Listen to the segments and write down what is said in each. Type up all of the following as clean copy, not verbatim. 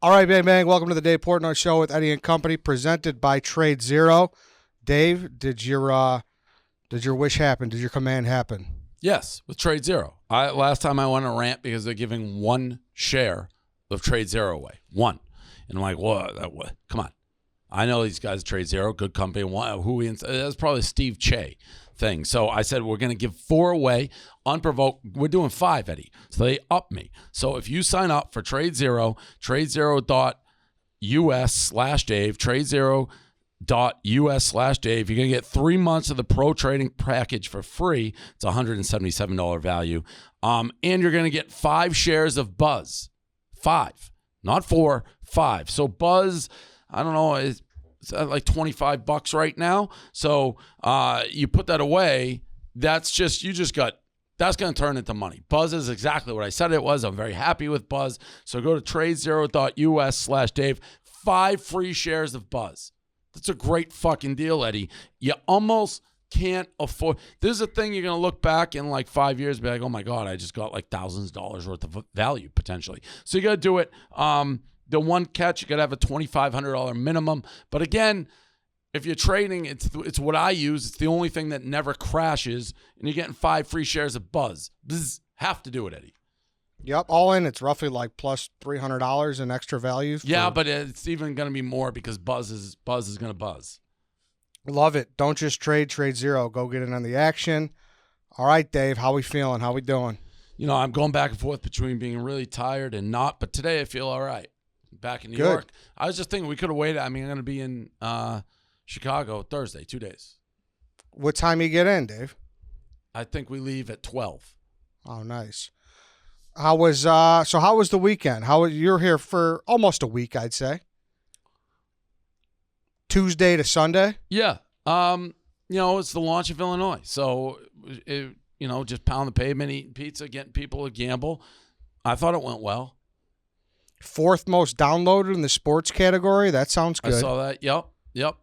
All right, bang, bang. Welcome to the Dave Portnoy Show with Eddie and Company, presented by Trade Zero. Dave, did your wish happen? Did your command happen? Yes, with Trade Zero. Last time I went on a rant because they're giving one share of Trade Zero away. One. And I'm like, what? Come on. I know these guys at Trade Zero, good company. That's probably a Steve Che thing. So I said, we're going to give 4 away, unprovoked. We're doing 5, Eddie. So they up me. So if you sign up for Trade Zero, tradezero.us/Dave, tradezero.us/Dave, you're going to get 3 months of the pro trading package for free. It's a $177 value. And you're going to get 5 shares of Buzz. 5, not 4, 5. So Buzz, I don't know, it's like $25 right now. So you put that away. That's going to turn into money. Buzz is exactly what I said it was. I'm very happy with Buzz. So go to tradezero.us/Dave. 5 free shares of Buzz. That's a great fucking deal, Eddie. You almost can't afford. This is a thing you're going to look back in like 5 years and be like, oh my God, I just got like thousands of dollars worth of value potentially. So you got to do it. The one catch, you got to have a $2,500 minimum. But again, if you're trading, it's what I use. It's the only thing that never crashes, and you're getting 5 free shares of Buzz. Have to do it, Eddie. Yep, all in, it's roughly like plus $300 in extra value. Yeah, but it's even going to be more because Buzz is going to buzz. Love it. Don't just trade Zero. Go get in on the action. All right, Dave, how we feeling? How we doing? You know, I'm going back and forth between being really tired and not, but today I feel all right. Back in New York. I was just thinking we could have waited. I mean, I'm going to be in Chicago Thursday, 2 days. What time you get in, Dave? I think we leave at 12. Oh, nice. How was the weekend? You're here for almost a week, I'd say. Tuesday to Sunday? Yeah. It's the launch of Illinois. So, just pound the pavement, eating pizza, getting people to gamble. I thought it went well. 4th most downloaded in the sports category. That sounds good. I saw that. Yep.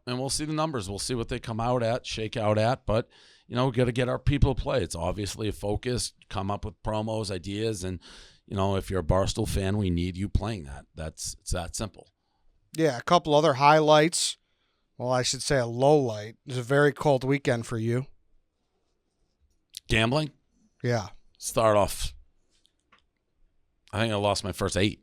And we'll see the numbers. We'll see what they shake out at. But, we got to get our people to play. It's obviously a focus, come up with promos, ideas. And, if you're a Barstool fan, we need you playing that. It's that simple. Yeah, a couple other highlights. Well, I should say a low light. It was a very cold weekend for you. Gambling? Yeah. Start off. I think I lost my first 8.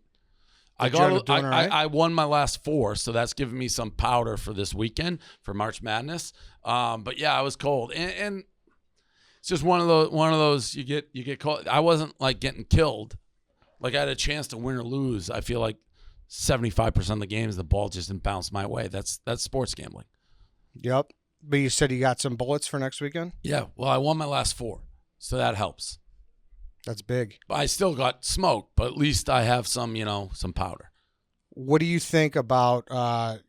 I won my last 4, so that's giving me some powder for this weekend for March Madness. But yeah, I was cold, and it's just one of those you get cold. I wasn't like getting killed, like I had a chance to win or lose. I feel like 75% of the games the ball just didn't bounce my way. That's sports gambling. Yep. But you said you got some bullets for next weekend? Yeah. Well, I won my last 4, so that helps. That's big. I still got smoked, but at least I have some powder. What do you think about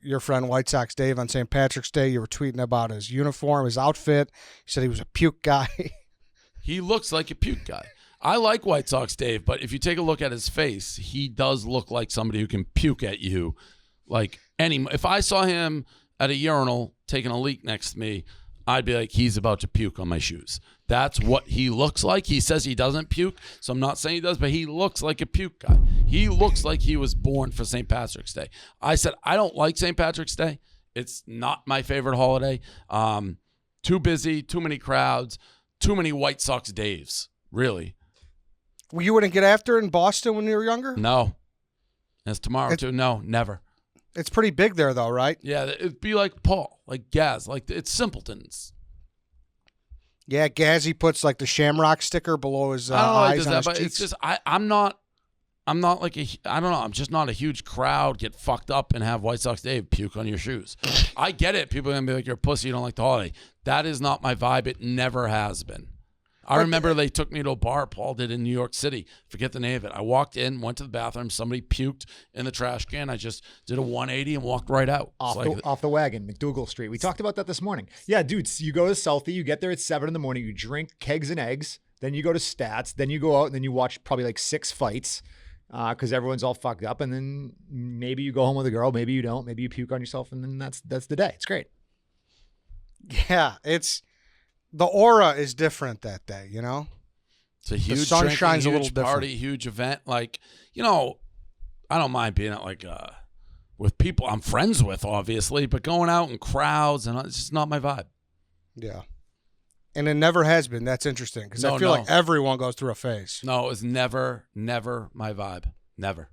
your friend White Sox Dave on St. Patrick's Day? You were tweeting about his uniform, his outfit. You said he was a puke guy. He looks like a puke guy. I like White Sox Dave, but if you take a look at his face, he does look like somebody who can puke at you. If I saw him at a urinal taking a leak next to me, I'd be like, he's about to puke on my shoes. That's what he looks like. He says he doesn't puke, so I'm not saying he does, but he looks like a puke guy. He looks like he was born for St. Patrick's Day. I said, I don't like St. Patrick's Day. It's not my favorite holiday. Too busy, too many crowds, too many White Sox Daves, really. Well, you wouldn't get after it in Boston when you were younger? No. It's tomorrow, too. No, never. It's pretty big there, though, right? Yeah, it'd be like Paul, like Gaz, like it's simpletons. Yeah, Gazzy puts like the shamrock sticker below his eyes on his cheeks. It's just I'm not like I don't know. I'm just not a huge crowd. Get fucked up and have White Sox Dave puke on your shoes. I get it. People are gonna be like, you're a pussy. You don't like the holiday. That is not my vibe. It never has been. I remember they took me to a bar, Paul did in New York City. Forget the name of it. I walked in, went to the bathroom. Somebody puked in the trash can. I just did a 180 and walked right out. Off the wagon, McDougal Street. We talked about that this morning. Yeah, dude, you go to Southie. You get there at 7 in the morning. You drink kegs and eggs. Then you go to Stats. Then you go out and then you watch probably like 6 fights because everyone's all fucked up. And then maybe you go home with a girl. Maybe you don't. Maybe you puke on yourself. And then that's the day. It's great. Yeah, the aura is different that day, you know? It's a huge the sun shines a little different. Party, huge event. Like, you know, I don't mind being at like with people I'm friends with, obviously, but going out in crowds and it's just not my vibe. Yeah. And it never has been. That's interesting because I feel like everyone goes through a phase. No, it was never my vibe. Never.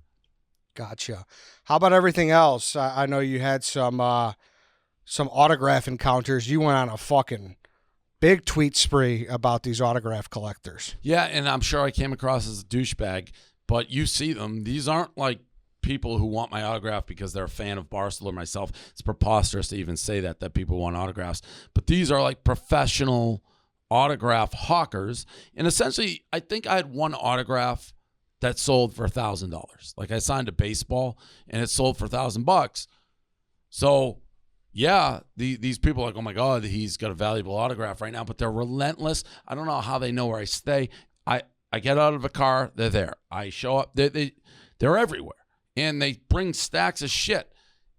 Gotcha. How about everything else? I know you had some autograph encounters. You went on a fucking big tweet spree about these autograph collectors. Yeah, and I'm sure I came across as a douchebag, but you see them. These aren't like people who want my autograph because they're a fan of Barstool or myself. It's preposterous to even say that people want autographs. But these are like professional autograph hawkers. And essentially, I think I had one autograph that sold for $1,000. Like I signed a baseball and it sold for $1,000. So yeah, these people are like, oh my God, he's got a valuable autograph right now, but they're relentless. I don't know how they know where I stay. I get out of a car, they're there. I show up, they're everywhere. And they bring stacks of shit.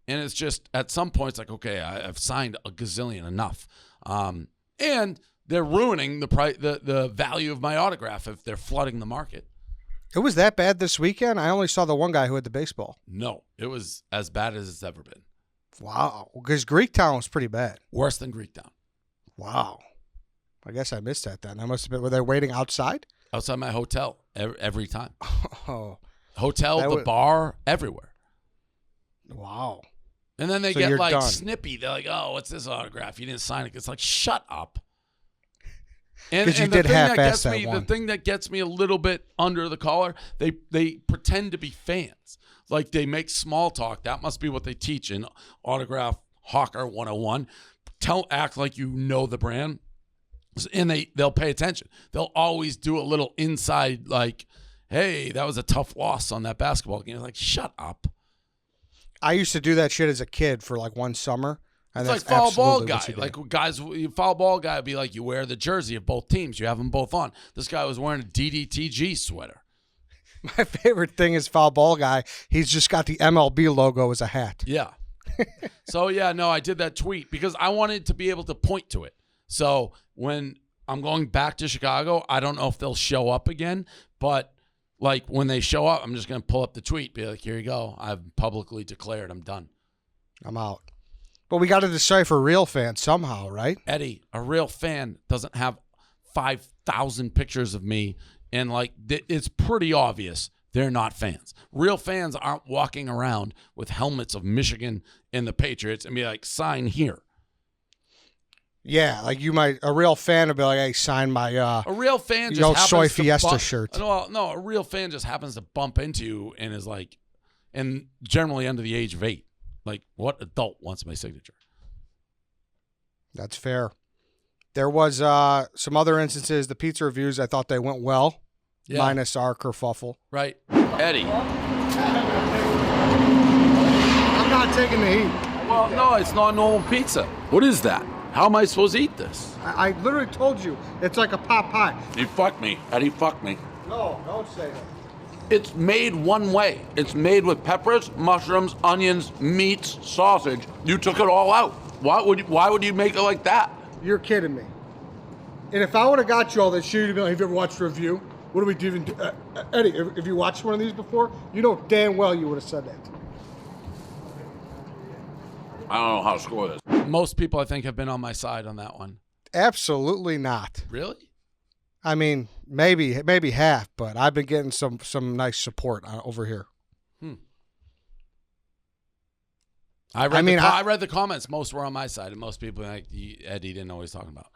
And it's just, at some point, it's like, okay, I've signed a gazillion, enough. And they're ruining the value of my autograph if they're flooding the market. It was that bad this weekend? I only saw the one guy who had the baseball. No, it was as bad as it's ever been. Wow. Because Greektown was pretty bad. Worse than Greektown. Wow. I guess I missed that then. I must have been, were they waiting outside? Outside my hotel every time. Oh. Hotel, the bar, everywhere. Wow. And then they get like done. snippy. They're like, oh, what's this autograph? You didn't sign it. It's like, shut up. Because you did half-ass that one. The thing that gets me a little bit under the collar, they pretend to be fans. Like they make small talk. That must be what they teach in Autograph Hawker 101. Act like you know the brand. And they'll pay attention. They'll always do a little inside like, hey, that was a tough loss on that basketball game. Like, shut up. I used to do that shit as a kid for like one summer. And it's like foul ball guy. Like guys, foul ball guy would be like, you wear the jersey of both teams. You have them both on. This guy was wearing a DDTG sweater. My favorite thing is foul ball guy. He's just got the MLB logo as a hat. Yeah. So, yeah, no, I did that tweet because I wanted to be able to point to it. So when I'm going back to Chicago, I don't know if they'll show up again, but like when they show up, I'm just going to pull up the tweet, be like, here you go. I've publicly declared I'm done. I'm out. But we got to decipher real fans somehow, right? Eddie, a real fan doesn't have 5,000 pictures of me, and like it's pretty obvious they're not fans. Real fans aren't walking around with helmets of Michigan and the Patriots and be like, sign here. Yeah, like a real fan would be like, hey, sign my a real fan just happens Soy to Fiesta shirt. No, a real fan just happens to bump into you and is like, and generally under the age of 8. Like, what adult wants my signature? That's fair. There was some other instances, the pizza reviews, I thought they went well, minus our kerfuffle. Right. Eddie. I'm not taking the heat. Well, no, it's not normal pizza. What is that? How am I supposed to eat this? I literally told you, it's like a pot pie. You fucked me. Eddie fucked me. No, don't say that. It's made one way. It's made with peppers, mushrooms, onions, meats, sausage. You took it all out. Why would you make it like that? You're kidding me. And if I would have got you all that shit, you'd be like, have you ever watched a review? What do we even do? Eddie, if you watched one of these before, you know damn well you would have said that. I don't know how to score this. Most people, I think, have been on my side on that one. Absolutely not. Really? I mean, maybe half, but I've been getting some nice support over here. I read the comments. Most were on my side, and most people like Eddie didn't know what he's talking about.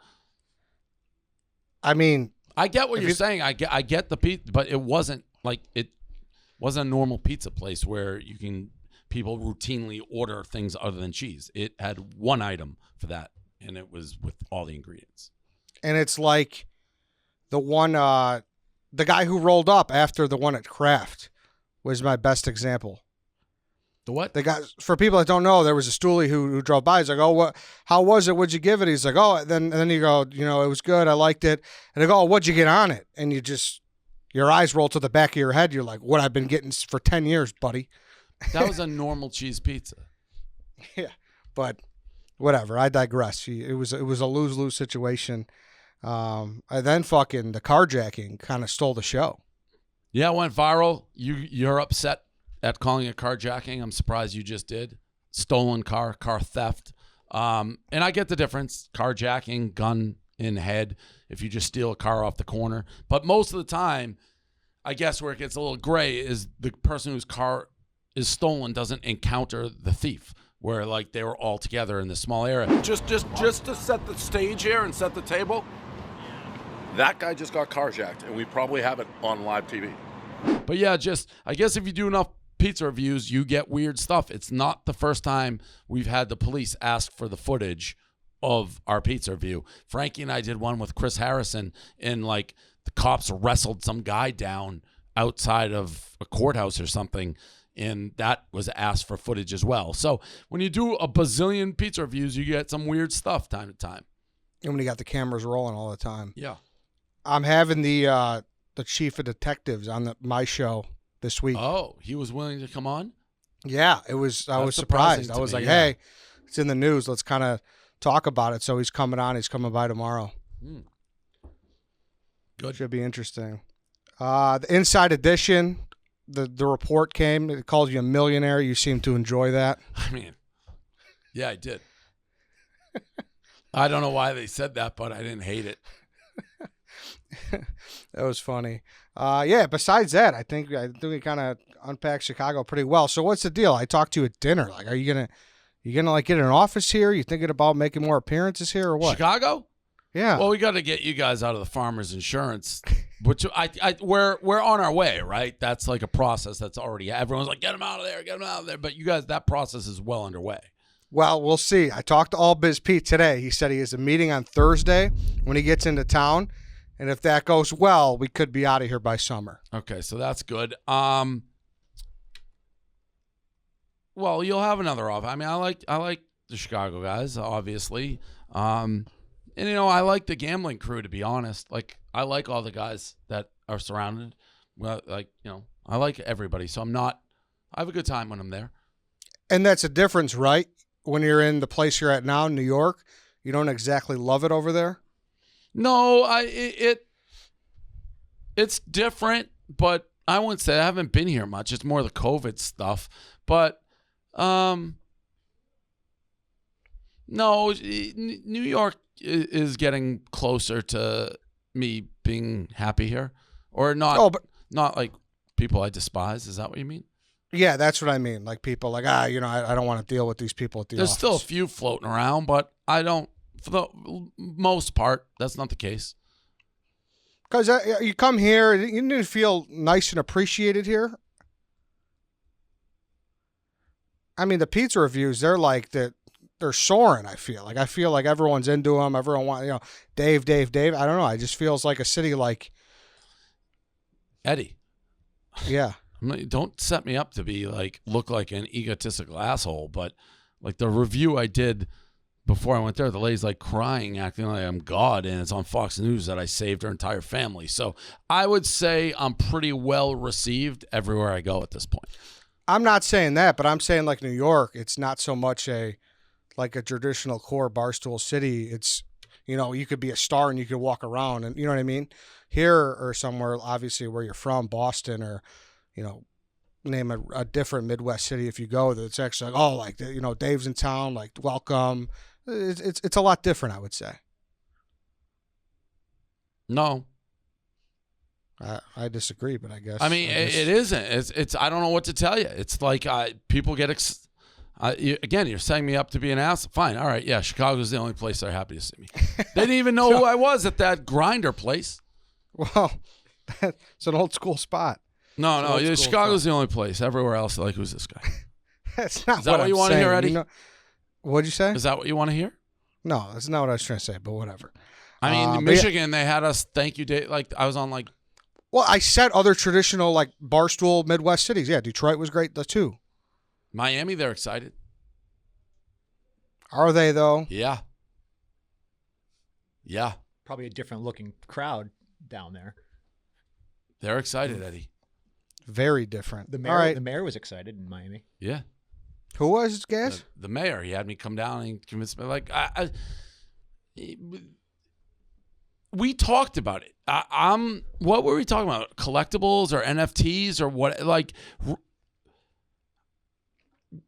I mean, I get what you're saying. I get the pizza, but it wasn't a normal pizza place where people routinely order things other than cheese. It had one item for that, and it was with all the ingredients. And it's like the one, the guy who rolled up after the one at Kraft was my best example. The what? The guy, for people that don't know, there was a stoolie who drove by. He's like, oh, how was it? What'd you give it? He's like, oh, then you go, it was good. I liked it. And they go, oh, what'd you get on it? And your eyes roll to the back of your head. You're like, what I've been getting for 10 years, buddy. That was a normal cheese pizza. Yeah, but whatever. I digress. It was a lose-lose situation. And then fucking the carjacking kind of stole the show. Yeah, it went viral. You're upset at calling it carjacking. I'm surprised you just did. Stolen car theft. And I get the difference. Carjacking, gun in head, if you just steal a car off the corner. But most of the time, I guess where it gets a little gray is the person whose car is stolen doesn't encounter the thief, where like they were all together in this small area. Just to set the stage here and set the table, that guy just got carjacked, and we probably have it on live TV. But yeah, I guess if you do enough pizza reviews, you get weird stuff. It's not the first time we've had the police ask for the footage of our pizza review. Frankie and I did one with Chris Harrison, and like the cops wrestled some guy down outside of a courthouse or something, and that was asked for footage as well. So when you do a bazillion pizza reviews, you get some weird stuff time to time. And when you got the cameras rolling all the time. Yeah. I'm having the chief of detectives on my show this week. Oh, he was willing to come on? Yeah, it was. I was surprised. I was like, hey, it's in the news. Let's kind of talk about it. So he's coming on. He's coming by tomorrow. Good. Should be interesting. The Inside Edition, the report came. It calls you a millionaire. You seem to enjoy that. I mean, yeah, I did. I don't know why they said that, but I didn't hate it. That was funny. Yeah, besides that, I think we kind of unpacked Chicago pretty well. So what's the deal? I talked to you at dinner. Like, are you gonna like get an office here? You thinking about making more appearances here or what? Chicago? Yeah. Well, we got to get you guys out of the Farmers Insurance, which we're on our way, right? That's like a process that's already, everyone's like, get him out of there, get him out of there. But you guys, that process is well underway. Well, we'll see. I talked to All Biz Pete today. He said he has a meeting on Thursday when he gets into town. And if that goes well, we could be out of here by summer. Okay, so that's good. Well, you'll have another off. I mean, I like the Chicago guys, obviously. And I like the gambling crew, to be honest. Like, I like all the guys that are surrounded. Well, like, I like everybody. So I have a good time when I'm there. And that's a difference, right? When you're in the place you're at now, New York, you don't exactly love it over there. No, it's different, but I wouldn't say I haven't been here much. It's more the COVID stuff. But no, New York is getting closer to me being happy here, or not. Oh, but not like people I despise. Is that what you mean? Yeah, that's what I mean. Like people like, I don't want to deal with these people at the There's office. still a few floating around, but I don't. For the most part, that's not the case. Because you come here, you didn't feel nice and appreciated here. I mean, the pizza reviews, they're like they're soaring. I feel like everyone's into them. Everyone wants, Dave. I don't know. It just feels like a city like Eddie. Yeah. Don't set me up to be like look like an egotistical asshole, but like the review I did before I went there, the lady's like crying, acting like I'm God, and it's on Fox News that I saved her entire family. So I would say I'm pretty well received everywhere I go at this point. I'm not saying that, but I'm saying like New York, it's not so much a traditional core Barstool city. It's, you could be a star and you could walk around and you know what I mean? Here or somewhere, obviously where you're from, Boston or, name a different Midwest city if you go, that's actually like, Dave's in town, like welcome. It's a lot different, I would say. No. I disagree, but I guess. I mean, it isn't. It's. I don't know what to tell you. It's like people get. Again, you're setting me up to be an ass. Fine. All right. Yeah. Chicago's the only place they're happy to see me. They didn't even know who I was at that grinder place. Well, it's an old school spot. No. Chicago's the only place. Everywhere else, like, who's this guy? That's not. Is that what you want to hear, Eddie? What'd you say? Is that what you want to hear? No, that's not what I was trying to say. But whatever. I mean, Michigan, they had us. Thank you, Dave. Like I was on like. Well, I said other traditional like Barstool Midwest cities. Yeah, Detroit was great too. Miami, they're excited. Are they though? Yeah. Yeah. Probably a different looking crowd down there. They're excited, Eddie. Very different. The mayor, all right. The mayor was excited in Miami. Yeah. Who was, Gas? The mayor. He had me come down and convince me. Like, we talked about it. What were we talking about? Collectibles or NFTs or what? Like,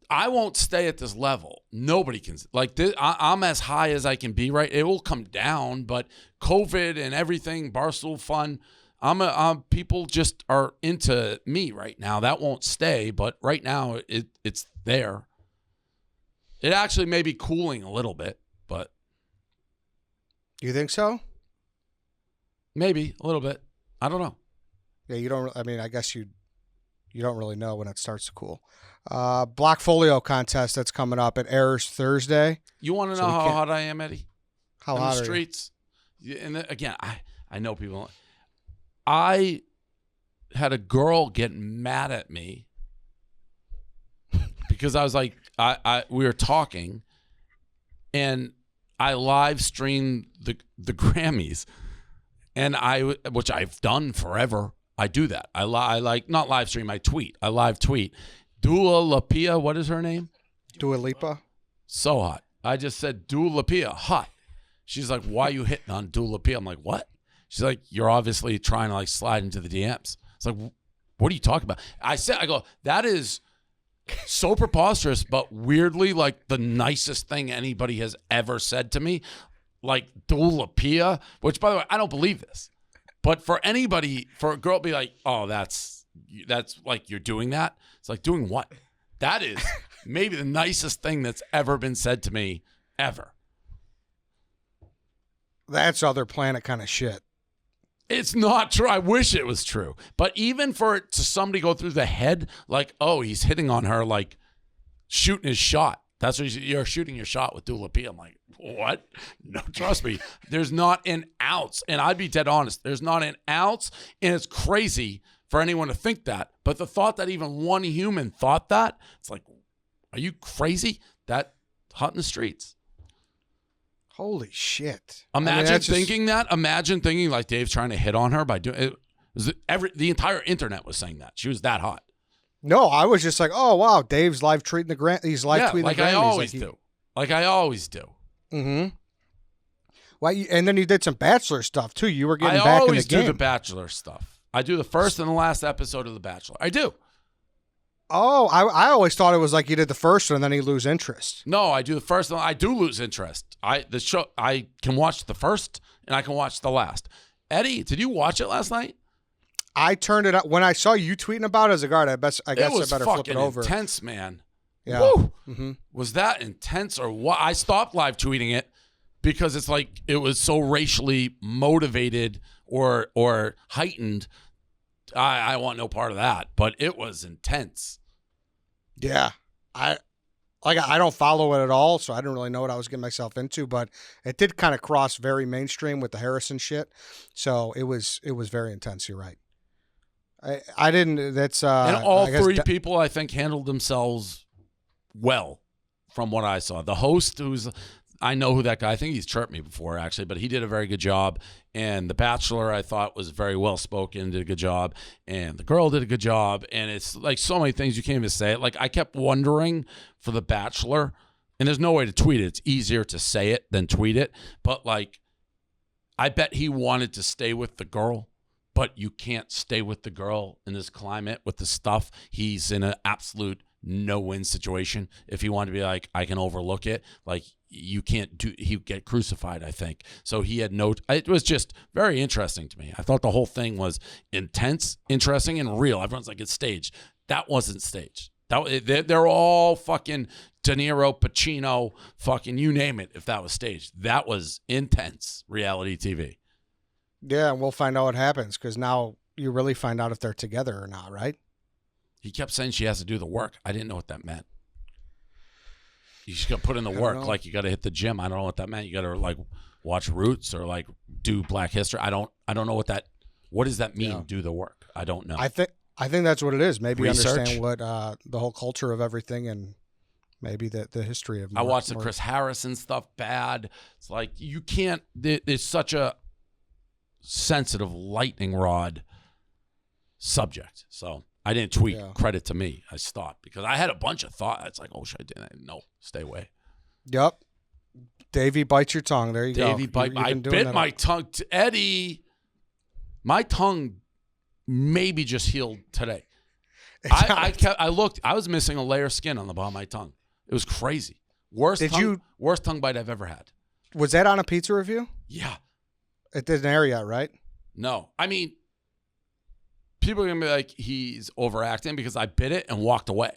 I won't stay at this level. Nobody can. Like this, I'm as high as I can be, right? It will come down, but COVID and everything, Barstool fun, people just are into me right now. That won't stay, but right now it's there. It actually may be cooling a little bit, but. You think so? Maybe a little bit. I don't know. Yeah, you don't. I mean, I guess you don't really know when it starts to cool. Black Folio contest that's coming up. It airs Thursday. You want to know how hot I am, Eddie? How in hot the are streets? And again, I know people. I had a girl get mad at me because I was like, we were talking, and I live streamed the Grammys, and which I've done forever. I do that. I like not live stream. I tweet. I live tweet. Dua Lipa, what is her name? Dua Lipa. So hot. I just said Dua Lipa, hot. She's like, why are you hitting on Dua Lipa? I'm like, what? She's like, you're obviously trying to like slide into the DMs. It's like, what are you talking about? I go, that is so preposterous, but weirdly like the nicest thing anybody has ever said to me. Like Dua Lipa, which by the way, I don't believe this. But for a girl to be like, oh, that's like you're doing that. It's like, doing what? That is maybe the nicest thing that's ever been said to me ever. That's other planet kind of shit. It's not true. I wish it was true. But even for it to somebody go through the head, like, oh, he's hitting on her, like shooting his shot. That's what you're shooting your shot with Dua Lipa. I'm like, what? No, trust me. There's not an ounce. And I'd be dead honest. There's not an ounce. And it's crazy for anyone to think that. But the thought that even one human thought that, it's like, are you crazy? That hot in the streets. Holy shit. Imagine thinking that. Imagine thinking like Dave's trying to hit on her by doing it. The entire internet was saying that. She was that hot. No, I was just like, oh, wow, Dave's live tweeting he's live tweeting like the Grammys. I always do. Like I always do. Mm-hmm. Well, and then you did some Bachelor stuff, too. You were getting back in the game. I always do the Bachelor stuff. I do the first and the last episode of The Bachelor. I do. Oh, I always thought it was like you did the first one and then you lose interest. No, I do the first one. I do lose interest. I can watch the first and I can watch the last. Eddie, did you watch it last night? I turned it up when I saw you tweeting about it. As a guard, I guess I better flip it over. It was fucking intense, man. Yeah. Woo! Mm-hmm. Was that intense or what? I stopped live tweeting it because it's like it was so racially motivated or heightened. I want no part of that, but it was intense. Yeah. I don't follow it at all, so I didn't really know what I was getting myself into, but it did kind of cross very mainstream with the Harrison shit. So it was very intense, you're right. I didn't that's and all three people I think handled themselves well from what I saw. The host I know who that guy, I think he's chirped me before actually, but he did a very good job. And the Bachelor I thought was very well spoken, did a good job. And the girl did a good job. And it's like so many things you can't even say it. Like I kept wondering for the Bachelor, and there's no way to tweet it. It's easier to say it than tweet it. But like, I bet he wanted to stay with the girl, but you can't stay with the girl in this climate with the stuff. He's in an absolute no-win situation. If he wanted to be like, I can overlook it, like you can't do, he'd get crucified, I think. So he had it was just very interesting to me. I thought the whole thing was intense, interesting, and real. Everyone's like, it's staged. That wasn't staged. They're all fucking De Niro, Pacino, fucking you name it if that was staged. That was intense reality TV. Yeah, and we'll find out what happens because now you really find out if they're together or not, right? He kept saying she has to do the work. I didn't know what that meant. You just got to put in the work. Like you got to hit the gym. I don't know what that meant. You got to like watch Roots or like do Black History. I don't know what does that mean? Yeah. Do the work. I don't know. I think that's what it is. Maybe Research. Understand what the whole culture of everything and maybe the history of. I watched the Chris Harrison stuff. Bad. It's like you can't. There's such a sensitive lightning rod subject. So I didn't tweet. Yeah. Credit to me. I stopped because I had a bunch of thoughts. It's like, oh, should I do that? No, stay away. Yep. Davey bites your tongue. There you Davey go. I bit my tongue. Eddie, my tongue maybe just healed today. I looked. I was missing a layer of skin on the bottom of my tongue. It was crazy. Worst tongue bite I've ever had. Was that on a pizza review? Yeah. It didn't air yet, right? No. I mean, people are going to be like, he's overacting because I bit it and walked away.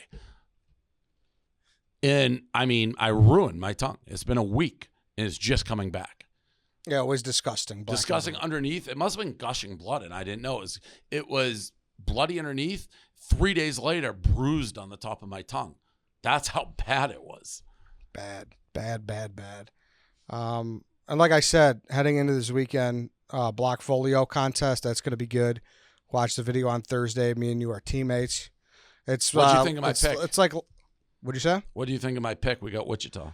And, I mean, I ruined my tongue. It's been a week, and it's just coming back. Yeah, it was disgusting. Disgusting underneath. It must have been gushing blood, and I didn't know. It was bloody underneath. 3 days later, bruised on the top of my tongue. That's how bad it was. Bad. And like I said, heading into this weekend, block folio contest, that's going to be good. Watch the video on Thursday. Me and you are teammates. What do you think of my pick? It's like, what'd you say? What do you think of my pick? We got Wichita.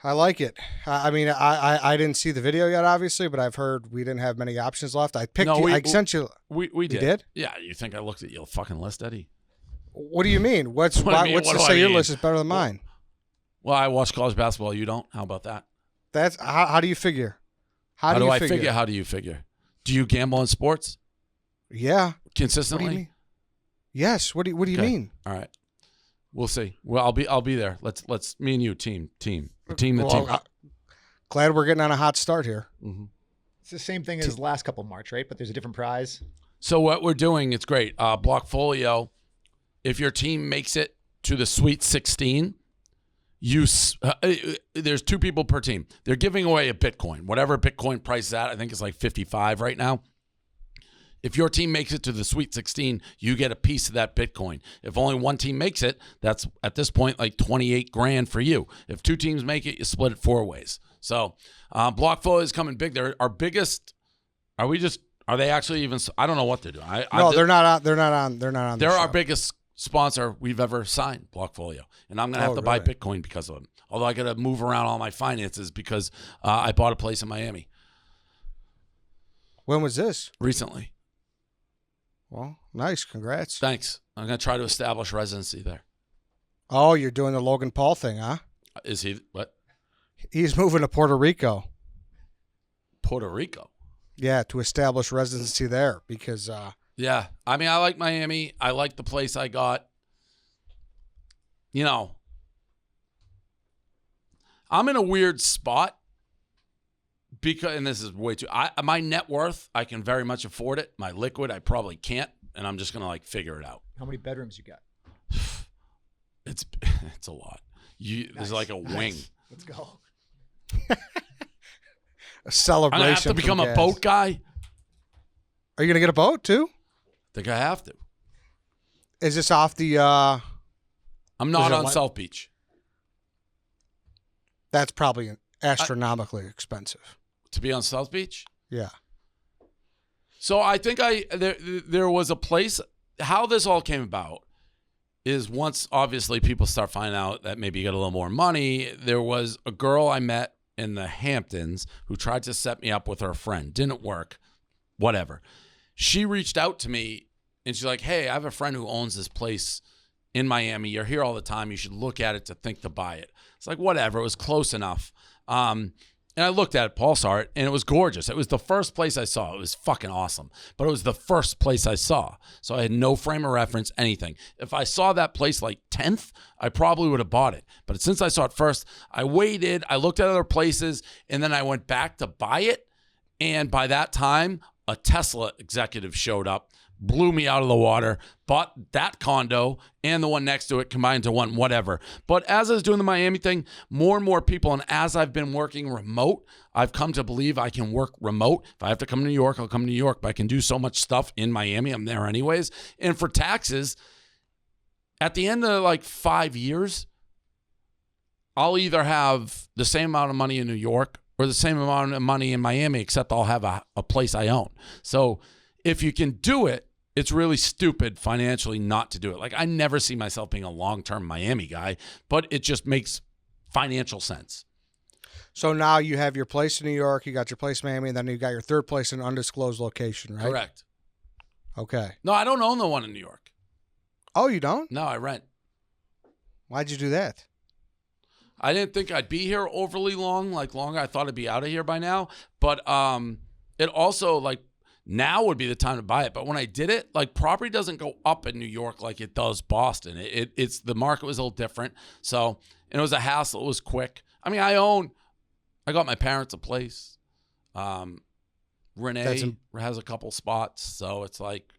I like it. I mean, I didn't see the video yet, obviously, but I've heard we didn't have many options left. I picked you. I sent you. We did. You did? Yeah. You think I looked at your fucking list, Eddie? What do you mean? What's to say your list is better than mine? Well, I watch college basketball. You don't? How about that? That's how do you figure? How do I figure? How do you figure? Do you gamble on sports? Yeah. Consistently? What do you mean? Yes. What do you mean? All right. We'll see. Well, I'll be there. Let's me and you team. Glad we're getting on a hot start here. Mm-hmm. It's the same thing as last couple March, right? But there's a different prize. So what we're doing, it's great. Blockfolio. If your team makes it to the Sweet 16, there's 2 people per team. They're giving away a Bitcoin. Whatever Bitcoin price is at, I think it's like 55 right now. If your team makes it to the Sweet 16, you get a piece of that Bitcoin. If only one team makes it, that's at this point like $28,000 for you. If 2 teams make it, you split it 4 ways. So Blockfolio is coming big. They're our biggest. Are they actually even? I don't know what they're doing. No, they're not on. They're not on. They're our biggest sponsor we've ever signed, Blockfolio, and I'm gonna have to buy Bitcoin because of them. Although I got to move around all my finances because I bought a place in Miami. When was this? Recently. Well, nice. Congrats. Thanks. I'm gonna try to establish residency there. Oh, you're doing the Logan Paul thing, huh? Is he what? He's moving to Puerto Rico. Puerto Rico. Yeah, to establish residency there because. Yeah, I mean, I like Miami. I like the place I got. You know, I'm in a weird spot because, and this is way too. My net worth, I can very much afford it. My liquid, I probably can't, and I'm just gonna like figure it out. How many bedrooms you got? It's a lot. There's like a wing. Let's go. A celebration. I'm gonna have to become a boat guy. Are you gonna get a boat too? Think I have to. Is this off the? I'm not on South Beach. That's probably astronomically expensive to be on South Beach. Yeah. So I think there was a place. How this all came about is once obviously people start finding out that maybe you get a little more money. There was a girl I met in the Hamptons who tried to set me up with her friend. Didn't work. Whatever. She reached out to me and she's like, hey, I have a friend who owns this place in Miami. You're here all the time. You should look at it to think to buy it. It's like, whatever. It was close enough. And I looked at it, Paul saw it, and it was gorgeous. It was the first place I saw. It was fucking awesome. But it was the first place I saw. So I had no frame of reference, anything. If I saw that place like 10th, I probably would have bought it. But since I saw it first, I waited, I looked at other places, and then I went back to buy it. And by that time, a Tesla executive showed up, blew me out of the water, bought that condo and the one next to it combined to one, whatever. But as I was doing the Miami thing, more and more people, and as I've been working remote, I've come to believe I can work remote. If I have to come to New York, I'll come to New York, but I can do so much stuff in Miami. I'm there anyways. And for taxes, at the end of like 5 years, I'll either have the same amount of money in New York or the same amount of money in Miami, except I'll have a place I own. So if you can do it, it's really stupid financially not to do it. Like, I never see myself being a long-term Miami guy, but it just makes financial sense. So now you have your place in New York, you got your place in Miami, and then you got your third place in an undisclosed location, right? Correct. Okay. No, I don't own the one in New York. Oh, you don't? No, I rent. Why'd you do that? I didn't think I'd be here overly long, like longer. I thought I'd be out of here by now. But it also, like, now would be the time to buy it. But when I did it, like property doesn't go up in New York like it does Boston. It's the market was a little different. So, and it was a hassle. It was quick. I mean, I got my parents a place. Renee has a couple spots. So it's like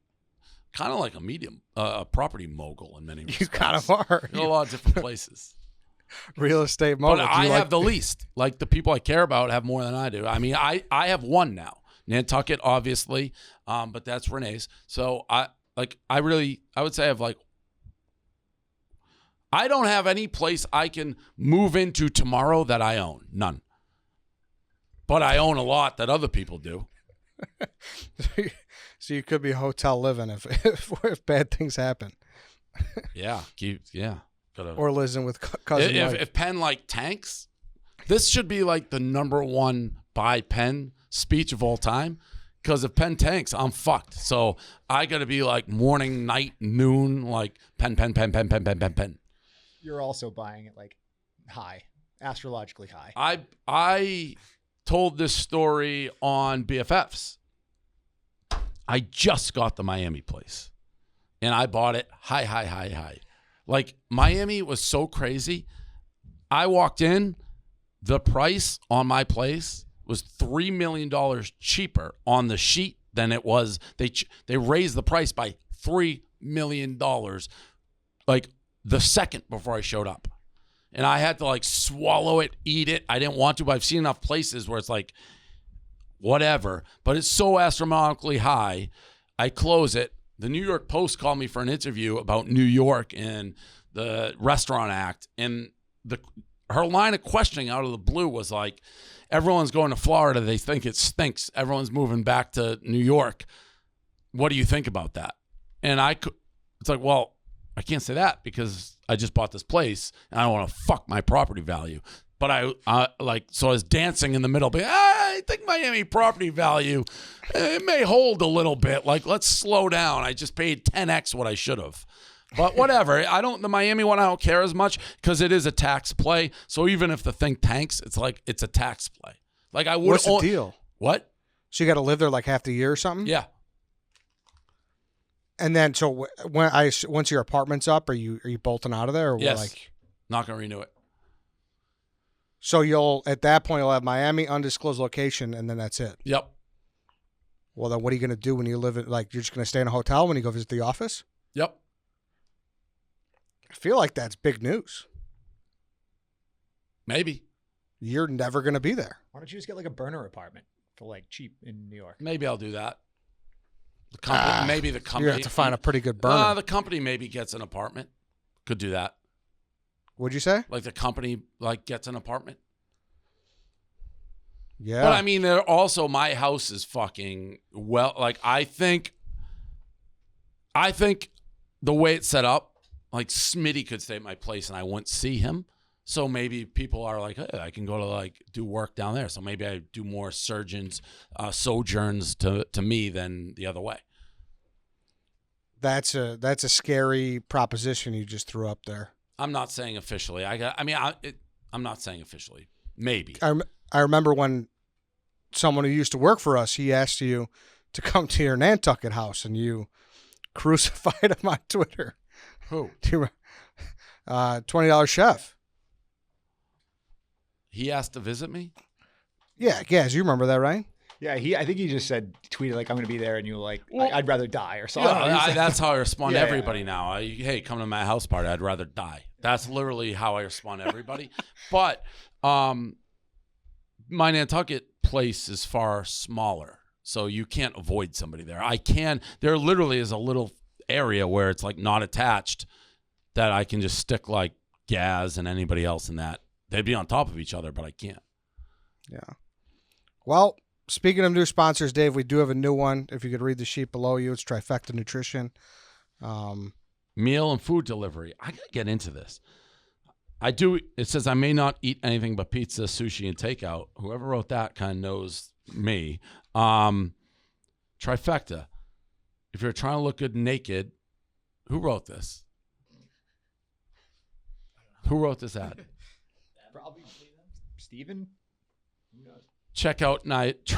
kind of like a medium, a property mogul in many respects. You kind of are. In a lot of different places. Real estate mogul. But I have the least. Like the people I care about have more than I do. I mean, I have one now. Nantucket, obviously, but that's Renee's. So I would say I don't have any place I can move into tomorrow that I own. None. But I own a lot that other people do. So you could be hotel living if bad things happen. Yeah. Or living with cousin Mike. If Penn tanks, this should be the number one buy Penn speech of all time, because if Penn tanks, I'm fucked. So I got to be morning, night, noon, Penn. You're also buying it high, astrologically high. I told this story on BFFs. I just got the Miami place, and I bought it high. Miami was so crazy. I walked in, the price on my place was $3 million cheaper on the sheet than it was. They raised the price by $3 million the second before I showed up. And I had to swallow it, eat it. I didn't want to, but I've seen enough places where it's whatever. But it's so astronomically high. I close it. The New York Post called me for an interview about New York and the Restaurant Act. And her line of questioning out of the blue was everyone's going to Florida. They think it stinks. Everyone's moving back to New York. What do you think about that? And it's well, I can't say that because I just bought this place and I don't want to fuck my property value. But so I was dancing in the middle. But I think Miami property value, it may hold a little bit. Let's slow down. I just paid 10x what I should have. But whatever. The Miami one, I don't care as much because it is a tax play. So even if the thing tanks, it's it's a tax play. I would. What's the deal? What? So you got to live there half the year or something? Yeah. And then, so once your apartment's up, are you bolting out of there? Or yes. Not gonna renew it. So at that point you'll have Miami, undisclosed location, and then that's it. Yep. Well, then what are you gonna do when you live you're just gonna stay in a hotel when you go visit the office? Yep. I feel like that's big news. Maybe. You're never gonna be there. Why don't you just get a burner apartment for cheap in New York? Maybe I'll do that. The company, maybe the company. You have to find a pretty good burner. The company maybe gets an apartment. Could do that. What'd you say? The company gets an apartment. Yeah. But I mean, they're also, my house is fucking I think the way it's set up, Smitty could stay at my place and I wouldn't see him. So maybe people are hey, I can go to do work down there. So maybe I do more sojourns to me than the other way. That's a scary proposition you just threw up there. I'm not saying officially. I'm not saying officially. Maybe. I remember when someone who used to work for us, he asked you to come to your Nantucket house and you crucified him on Twitter. Who? $20 chef. He asked to visit me? Yeah, you remember that, right? Yeah, I think he just tweeted I'm going to be there, and you were well, I'd rather die or something. Yeah, that's how I respond to everybody now. Hey, come to my house party. I'd rather die. That's literally how I respond to everybody. But my Nantucket place is far smaller, so you can't avoid somebody there. I can. There literally is a little area where it's not attached that I can just stick Gaz and anybody else in that. They'd be on top of each other, but I can't. Yeah. Well, speaking of new sponsors, Dave, we do have a new one. If you could read the sheet below you, it's Trifecta Nutrition. Meal and food delivery. I got to get into this. It says I may not eat anything but pizza, sushi, and takeout. Whoever wrote that kind of knows me. Trifecta. If you're trying to look good naked, who wrote this? Who wrote this ad? Probably Steven? Who knows? Check out night.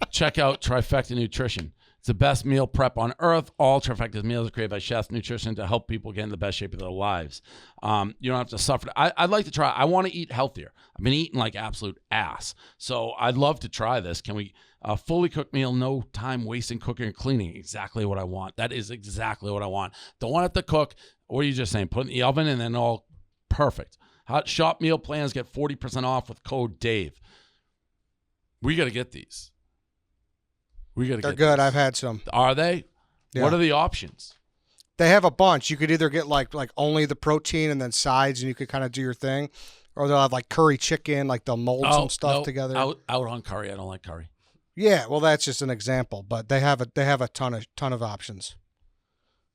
check out Trifecta Nutrition. It's the best meal prep on earth. All Trifecta's meals are created by chefs nutrition to help people get in the best shape of their lives. You don't have to suffer. I'd like to try. I want to eat healthier. I've been eating like absolute ass. So I'd love to try this. Can we fully cooked meal, no time wasting cooking and cleaning? Exactly what I want. That is exactly what I want. Don't want it to cook. What are you just saying? Put it in the oven and then all perfect. Hot shop meal plans get 40% off with code DAVE. We got to get these. They're good. I've had some. Are they? Yeah. What are the options? They have a bunch. You could either get like only the protein and then sides, and you could kind of do your thing, or they'll have like curry chicken, like they'll mold some stuff together. Out on curry. I don't like curry. Yeah, well, that's just an example, but they have a ton of options.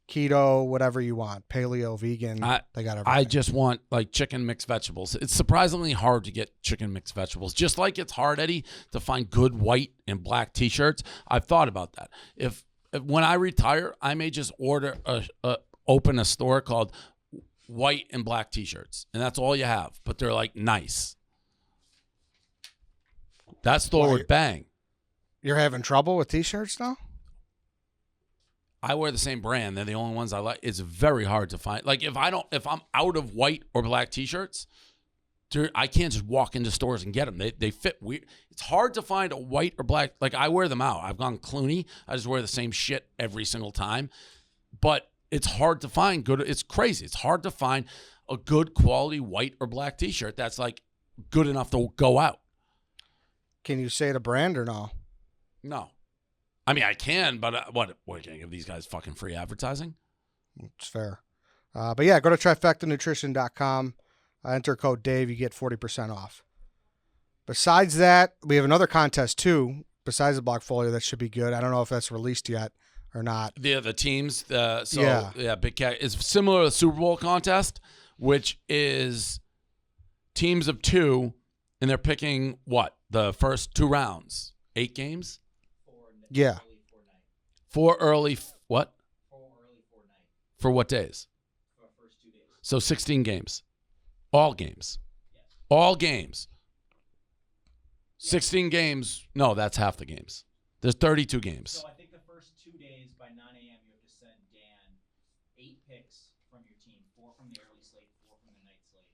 Keto, whatever you want, paleo, vegan. They got everything. I just want like chicken mixed vegetables. It's surprisingly hard to get chicken mixed vegetables. Just like it's hard, Eddie, to find good white and black T-shirts. I've thought about that. If when I retire, I may just order open a store called white and black T-shirts, and that's all you have. But they're like nice. That store would bang. You're having trouble with T-shirts now? I wear the same brand. They're the only ones I like. It's very hard to find. Like if I'm out of white or black T-shirts, I can't just walk into stores and get them. They fit weird. It's hard to find a white or black. Like I wear them out. I've gone Clooney. I just wear the same shit every single time. But it's hard to find good. It's crazy. It's hard to find a good quality white or black T-shirt that's like good enough to go out. Can you say the brand or no? No. I mean, I can, but what can I give these guys fucking free advertising? It's fair. But yeah, go to trifectanutrition.com. Enter code Dave. You get 40% off. Besides that, we have another contest too, besides the Blockfolio that should be good. I don't know if that's released yet or not. The teams. Big Cat is similar to the Super Bowl contest, which is teams of 2, and they're picking what? The first 2 rounds. 8 games? Yeah. 4 early, what? 4 early, 4 night. For what days? For the first 2 days. So 16 games. All games. Yes. All games. 16 games. No, that's half the games. There's 32 games. So I think the first 2 days by 9 a.m. you have to send Dan 8 picks from your team, 4 from the early slate, 4 from the night slate.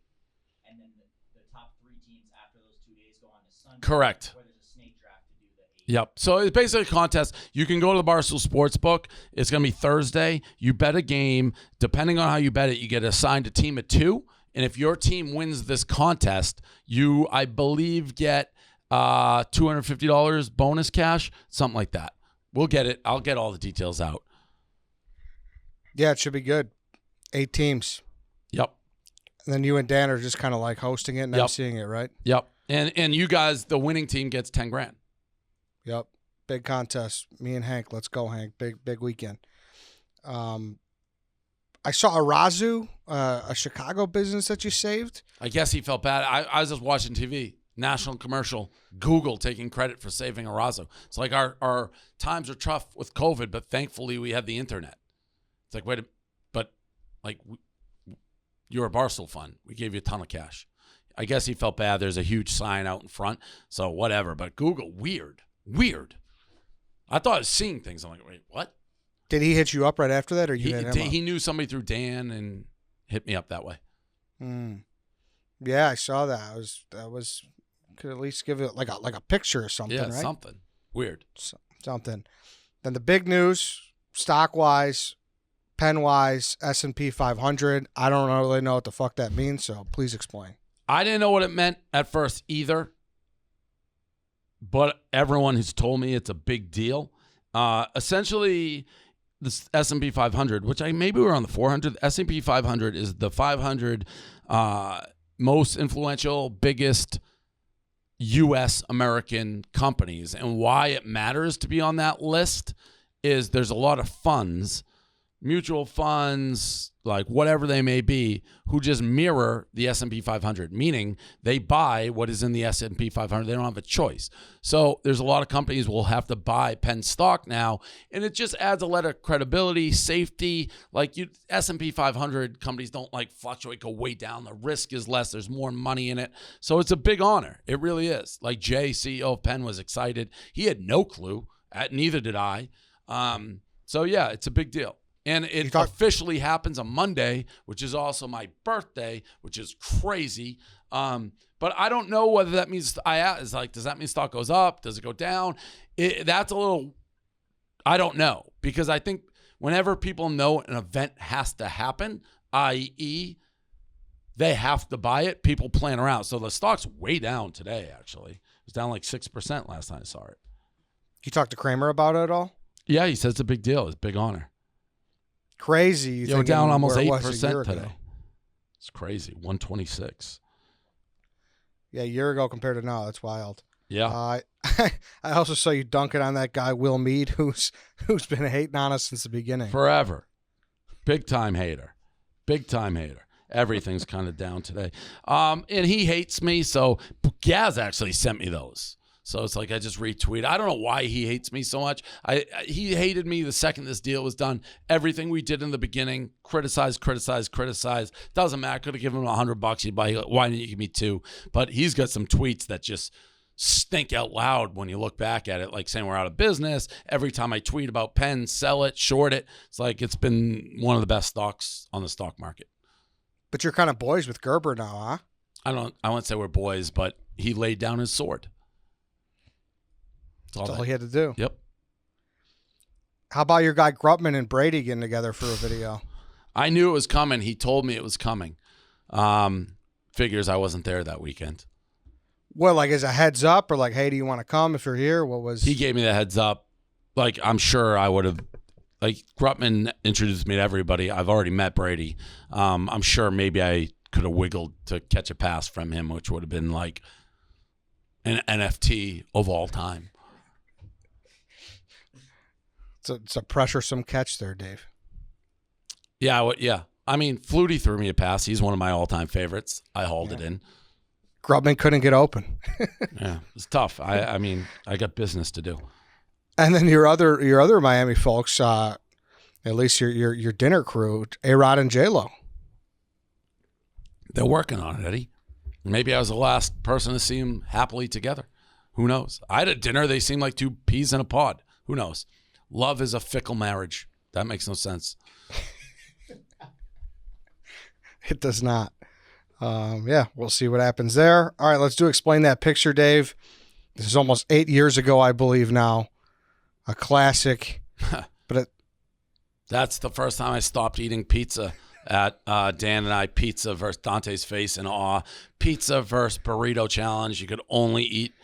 And then the top 3 teams after those 2 days go on to Sunday. Correct. Where there's a snake draft to do the 8. Yep. So it's basically a contest. You can go to the Barstool Sports book. It's going to be Thursday. You bet a game. Depending on how you bet it, you get assigned a team of 2. And if your team wins this contest, you, I believe, get $250 bonus cash, something like that. We'll get it. I'll get all the details out. Yeah, it should be good. 8 teams. Yep. And then you and Dan are just kind of like hosting it and emceeing it, right? Yep. And you guys, the winning team gets $10,000. Yep. Big contest. Me and Hank. Let's go, Hank. Big weekend. I saw Arazu, a Chicago business that you saved. I guess he felt bad. I was just watching TV. National commercial. Google taking credit for saving Arazu. It's like our times are tough with COVID, but thankfully we have the internet. It's like, wait a but like you're a Barstool fund. We gave you a ton of cash. I guess he felt bad. There's a huge sign out in front. So whatever. But Google, weird. I thought I was seeing things. I'm like, wait, what? Did he hit you up right after that, or you hit him up? He knew somebody through Dan and hit me up that way. Yeah, I saw that. That was could at least give it like a picture or something, right? Something weird. Something. Then the big news, stock wise, Penn wise, S&P 500. I don't really know what the fuck that means, so please explain. I didn't know what it meant at first either, but everyone has told me it's a big deal. Essentially, the S&P 500, which maybe we're on the 400. The S&P 500 is the 500 most influential, biggest U.S. American companies. And why it matters to be on that list is there's a lot of funds, mutual funds, like whatever they may be, who just mirror the S&P 500, meaning they buy what is in the S&P 500. They don't have a choice. So there's a lot of companies will have to buy Penn stock now, and it just adds a level of credibility, safety. Like S&P 500 companies don't like fluctuate, go way down. The risk is less. There's more money in it. So it's a big honor. It really is. Like Jay, CEO of Penn, was excited. He had no clue. Neither did I. So yeah, it's a big deal. And it officially happens on Monday, which is also my birthday, which is crazy. But I don't know whether that means does that mean stock goes up? Does it go down? That's a little, I don't know, because I think whenever people know an event has to happen, i.e., they have to buy it, people plan around. So the stock's way down today, actually. It was down like 6% last time I saw it. You talked to Kramer about it at all? Yeah, he says it's a big deal. It's a big honor. Crazy. We're down almost 8% today. It's crazy. 126. Yeah, a year ago compared to now, that's wild. Yeah. I also saw you dunking on that guy Will Meade, who's been hating on us since the beginning. Forever. Big time hater. Big time hater. Everything's kind of down today. And he hates me, so Gaz actually sent me those. So it's like I just retweet. I don't know why he hates me so much. He hated me the second this deal was done. Everything we did in the beginning, criticize. Doesn't matter. Could have given him $100. He'd buy. Why didn't you give me 2? But he's got some tweets that just stink out loud when you look back at it, like saying we're out of business. Every time I tweet about Penn, sell it, short it. It's like it's been one of the best stocks on the stock market. But you're kind of boys with Gerber now, huh? I won't say we're boys, but he laid down his sword. That's all he had to do. Yep. How about your guy Grutman and Brady getting together for a video? I knew it was coming. He told me it was coming. Figures I wasn't there that weekend. What, like as a heads up, or like, hey, do you want to come if you're here? What was? He gave me the heads up. Like, I'm sure I would have. Like, Grutman introduced me to everybody. I've already met Brady. I'm sure maybe I could have wiggled to catch a pass from him, which would have been like an NFT of all time. It's a pressuresome catch there, Dave. Yeah, yeah. I mean, Flutie threw me a pass. He's one of my all-time favorites. I hauled it in. Grubman couldn't get open. Yeah, it's tough. I mean, I got business to do. And then your other Miami folks, at least your dinner crew, A-Rod and J-Lo. They're working on it, Eddie. Maybe I was the last person to see them happily together. Who knows? I had a dinner. They seemed like 2 peas in a pod. Who knows? Love is a fickle marriage. That makes no sense. It does not. Yeah, we'll see what happens there. All right, let's Explain That Picture, Dave. This is almost 8 years ago, I believe now. A classic. That's the first time I stopped eating pizza at Dan and I. Pizza versus Dante's face in awe. Pizza versus burrito challenge. You could only eat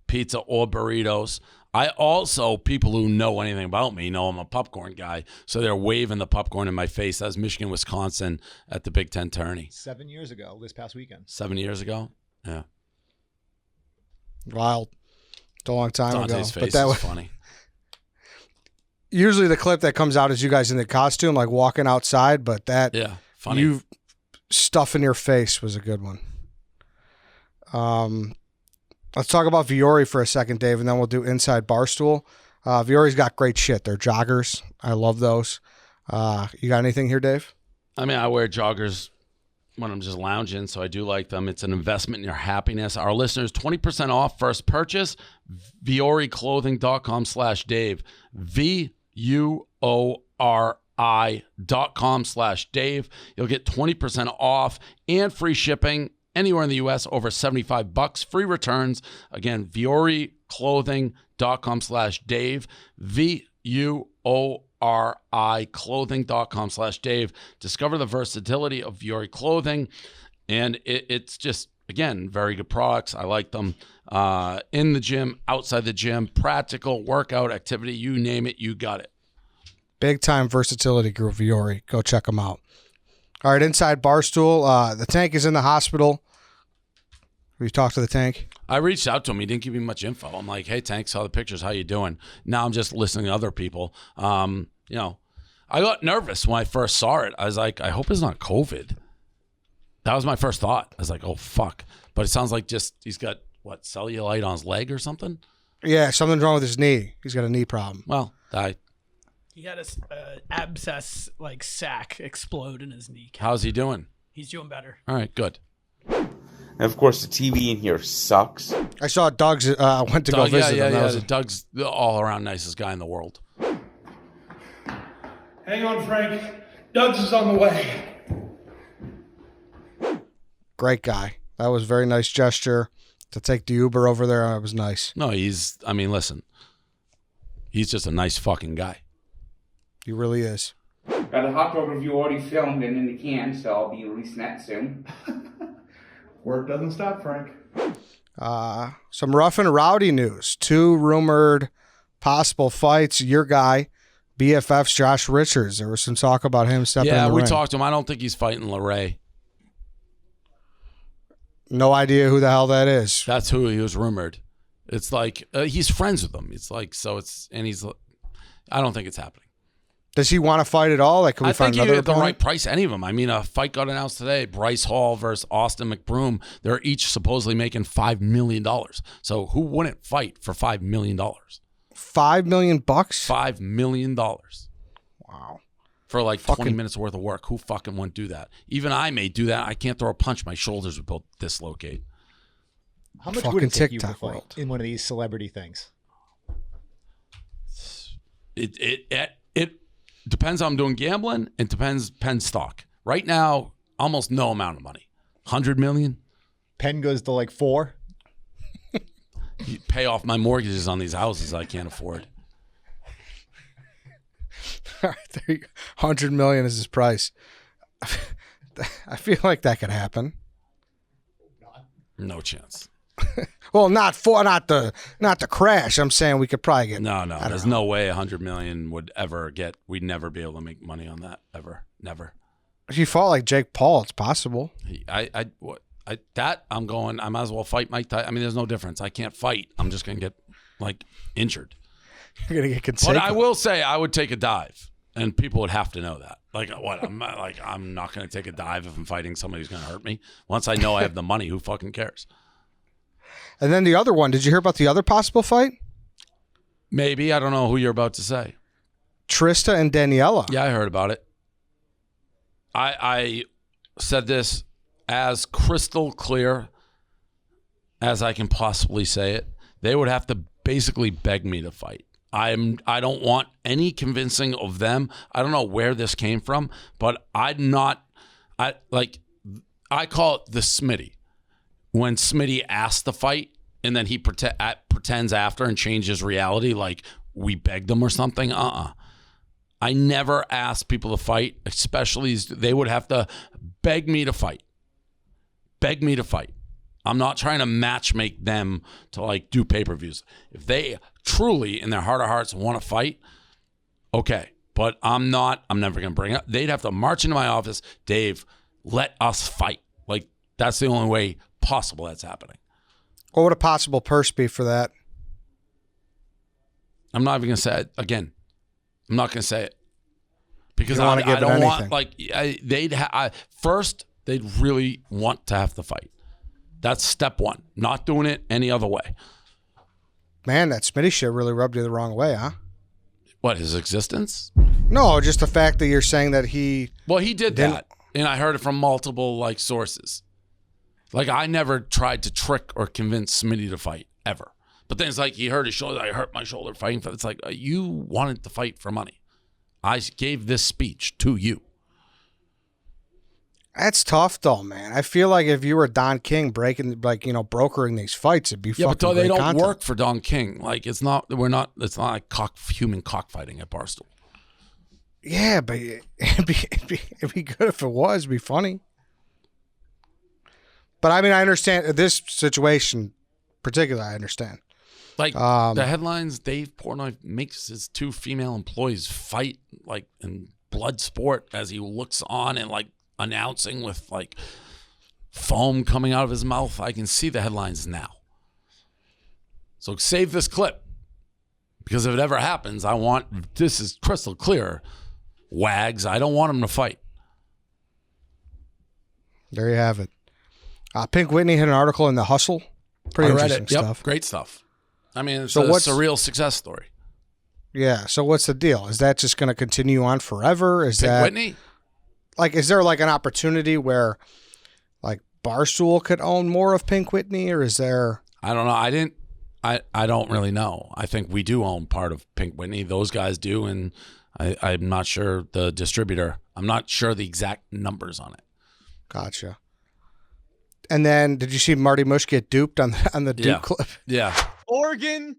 pizza or burritos. I also, people who know anything about me know I'm a popcorn guy, so they're waving the popcorn in my face. That was Michigan, Wisconsin at the Big Ten tourney. 7 years ago, this past weekend. 7 years ago? Yeah. Wild. It's a long time Dante's ago. face But that is was funny. Usually the clip that comes out is you guys in the costume, like walking outside, but that funny. You stuff in your face was a good one. Let's talk about Viore for a second, Dave, and then we'll do Inside Barstool. Viore's got great shit. They're joggers. I love those. You got anything here, Dave? I mean, I wear joggers when I'm just lounging, so I do like them. It's an investment in your happiness. Our listeners, 20% off first purchase, VioreClothing.com/Dave. VUORI.com/Dave. You'll get 20% off and free shipping anywhere in the U.S. over $75. Free returns. Again, VioreClothing.com/Dave. VUORI.clothing.com/Dave. Discover the versatility of Viore clothing. And it's just, again, very good products. I like them in the gym, outside the gym, practical workout activity. You name it, you got it. Big time versatility group, Viore. Go check them out. All right, Inside Barstool. The Tank is in the hospital. Have you talked to the Tank? I reached out to him. He didn't give me much info. I'm like, hey, Tank, saw the pictures. How you doing? Now I'm just listening to other people. I I got nervous when I first saw it. I was like, I hope it's not COVID. That was my first thought. I was like, oh, fuck. But it sounds like just he's got, what, cellulite on his leg or something? Yeah, something's wrong with his knee. He's got a knee problem. Well, He had a abscess like sac explode in his kneecap. how's he doing? He's doing better. All right, good. And of course, the TV in here sucks. I saw Doug's. Went to go visit him. That was Doug's the all-around nicest guy in the world. Hang on, Frank. Doug's is on the way. great guy. That was a very nice gesture to take the Uber over there. It was nice. No, listen, he's just a nice fucking guy. He really is. Got a hot dog review already filmed and in the can, so I'll be releasing that soon. Work doesn't stop, Frank. Some rough and rowdy news. 2 rumored possible fights. Your guy, BFF's Josh Richards. There was some talk about him stepping in the we ring. talked to him. I don't think he's fighting LeRae. No idea who the hell that is. That's who he was rumored. It's like he's friends with them. It's like I don't think it's happening. Does he want to fight at all? Like, can we I find think another at the opponent? right price, any of them. I mean, a fight got announced today. Bryce Hall versus Austin McBroom. They're each supposedly making $5 million. So who wouldn't fight for $5 million? $5 million? $5 million. Wow. For like 20 minutes worth of work. Who fucking wouldn't do that? Even I may do that. I can't throw a punch. My shoulders would both dislocate. How much Fucking would it take you to TikTok fight world. in one of these celebrity things? It depends on I'm doing gambling. It depends Penn stock. Right now, almost no amount of money. 100 million. Penn goes to like 4. You pay off my mortgages on these houses I can't afford. All right, there you go. 100 million is his price. I feel like that could happen. No chance. Well, not the crash. I'm saying we could probably get. No. There's no way 100 million would ever get. We'd never be able to make money on that ever. Never. If you fought like Jake Paul, it's possible. I'm going. I might as well fight Mike Tyson. I mean, there's no difference. I can't fight. I'm just gonna get like injured. You're gonna get But Conseco. I will say I would take a dive, and people would have to know that. Like what? I'm not gonna take a dive if I'm fighting somebody who's gonna hurt me. Once I know I have the money, who fucking cares? And then the other one. Did you hear about the other possible fight? Maybe. I don't know who you're about to say. Trista and Daniela. Yeah, I heard about it. I said this as crystal clear as I can possibly say it. They would have to basically beg me to fight. I don't want any convincing of them. I don't know where this came from, but I call it the Smitty. When Smitty asks to fight and then he pretends after and changes reality like we begged him or something. I never ask people to fight, especially they would have to beg me to fight. Beg me to fight. I'm not trying to matchmake them to like do pay-per-views. If they truly in their heart of hearts want to fight, okay. But I'm never going to bring it up. They'd have to march into my office. Dave, let us fight. Like that's the only way possible that's happening. What would a possible purse be for that? I'm not even going to say it again. I'm not going to say it because You don't wanna give I it don't want anything. first they'd really want to have to fight. That's step one. Not doing it any other way. Man, that Smitty shit really rubbed you the wrong way, huh? What, his existence? No, just the fact that you're saying that he. Well, he did Didn't- that, and I heard it from multiple like sources. Like I never tried to trick or convince Smitty to fight ever. But then it's like he hurt his shoulder. I hurt my shoulder fighting for. It's like you wanted to fight for money. I gave this speech to you. That's tough, though, man. I feel like if you were Don King brokering these fights, it'd be Yeah, fucking but they great don't content. work for Don King. Like it's not like human cockfighting at Barstool. Yeah, but it'd be good if it was. It'd be funny. But I mean, I understand this situation, particularly. I understand. Like the headlines, Dave Portnoy makes his 2 female employees fight like in blood sport as he looks on and like announcing with like foam coming out of his mouth. I can see the headlines now. So save this clip because if it ever happens, this is crystal clear. wags. I don't want them to fight. There you have it. Pink Whitney had an article in The Hustle. Pretty I read interesting it. stuff. Yep, great stuff. I mean, it's So a what's- surreal success story. Yeah. So what's the deal? Is that just going to continue on forever? Is Pink that Whitney? like, is there like an opportunity where like Barstool could own more of Pink Whitney, or is there? I don't know. I don't really know. I think we do own part of Pink Whitney. Those guys do, and I'm not sure the distributor. I'm not sure the exact numbers on it. Gotcha. And then, did you see Marty Mush get duped on the Duke Yeah. clip? Yeah. Oregon.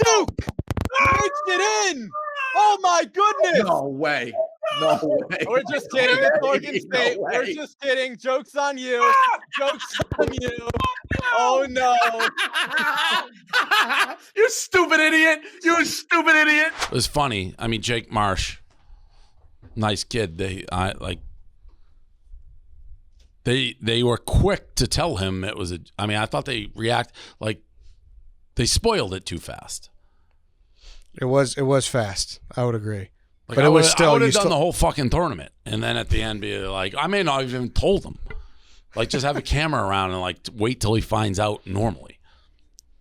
Duke! Mixed it in! Oh my goodness! No way. No way. We're just kidding. It's Oregon No State. We're way. just kidding. Joke's on you. Joke's on you. Oh no. You stupid idiot. You stupid idiot. It was funny. I mean, Jake Marsh, nice kid. They were quick to tell him it was I thought they they spoiled it too fast. It was fast. I would agree. Like, But it was still. I would you have done still- the whole fucking tournament, and then at the end be like, I may not have even told him. Like, just have a camera around and like wait till he finds out normally.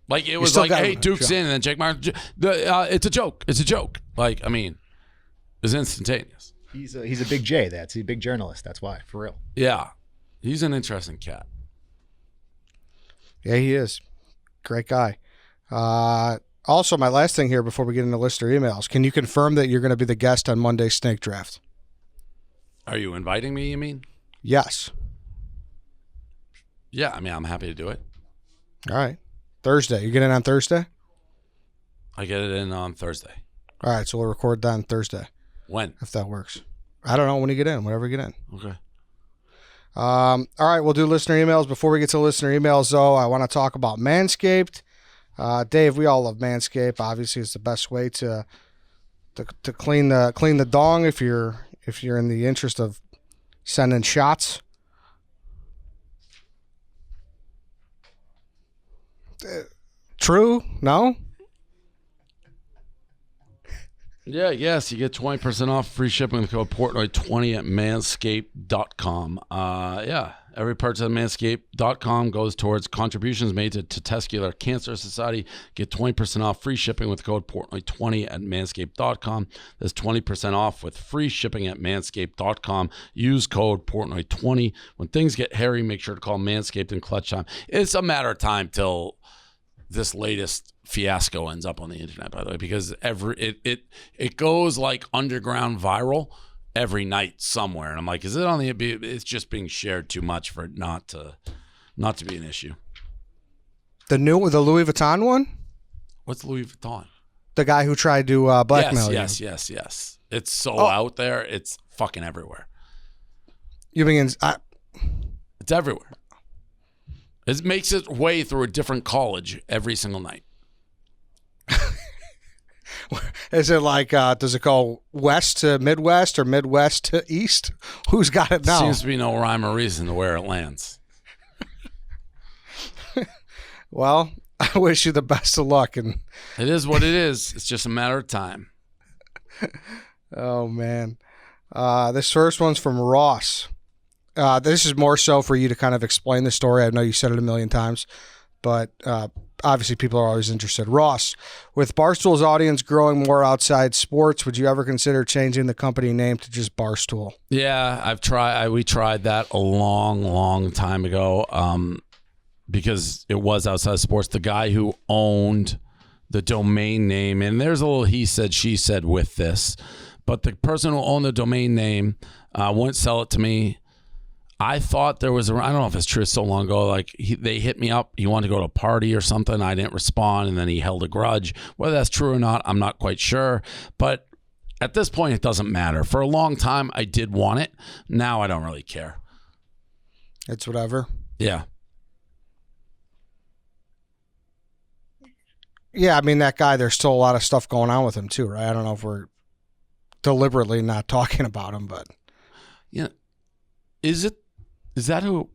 Like it was still like, got hey, him. Duke's Sure. in, and then Jake Martin. It's a joke. It's a joke. Like, I mean, it was instantaneous. He's a big J. He's a big journalist. That's why, for real. Yeah, he's an interesting cat. Yeah, he is. Great guy. Also, my last thing here before we get into listener emails, can you confirm that you're going to be the guest on Monday's Snake Draft? Are you inviting me? You mean? Yes. Yeah, I mean, I'm happy to do it. All right. Thursday. You get in on Thursday? I get it in on Thursday. All right, so we'll record that on Thursday, When? if that works. I don't know when you get in, whenever you get in. Okay. All right, we'll do listener emails. Before we get to listener emails, though, I want to talk about Manscaped. Dave, we all love Manscaped. Obviously, it's the best way to clean the dong if you're in the interest of sending shots. True? No? Yeah, yes, you get 20% off free shipping with code Portnoy20 at manscaped.com. Yeah, every purchase at manscaped.com goes towards contributions made to Testicular Cancer Society. Get 20% off free shipping with code Portnoy20 at manscaped.com. There's 20% off with free shipping at manscaped.com. Use code Portnoy20. When things get hairy, make sure to call Manscaped in clutch time. It's a matter of time till this latest fiasco ends up on the internet, by the way, because it goes like underground viral every night somewhere, and I'm like, is it on the? It's just being shared too much for it not to be an issue. The Louis Vuitton one? What's Louis Vuitton? The guy who tried to blackmail you. Yes. It's so out there. It's fucking everywhere. You mean It's everywhere. It makes its way through a different college every single night. is it like does it go west to Midwest or Midwest to East? Who's got it now? Seems to be no rhyme or reason to where it lands. Well, I wish you the best of luck. And it is what it is. It's just a matter of time. Oh man, this first one's from Ross. This is more so for you to kind of explain the story. I know you said it a million times, but obviously people are always interested. Ross, with Barstool's audience growing more outside sports, would you ever consider changing the company name to just Barstool? Yeah, we tried that a long time ago because it was outside sports. The guy who owned the domain name, and there's a little he said, she said with this, but the person who owned the domain name wouldn't sell it to me. I thought there was I don't know if it's true, it's so long ago, like they hit me up. He wanted to go to a party or something. I didn't respond, and then he held a grudge. Whether that's true or not, I'm not quite sure. But at this point, it doesn't matter. For a long time, I did want it. Now I don't really care. It's whatever. Yeah. Yeah, I mean, that guy, there's still a lot of stuff going on with him too, right? I don't know if we're deliberately not talking about him, but. Yeah. Is that who?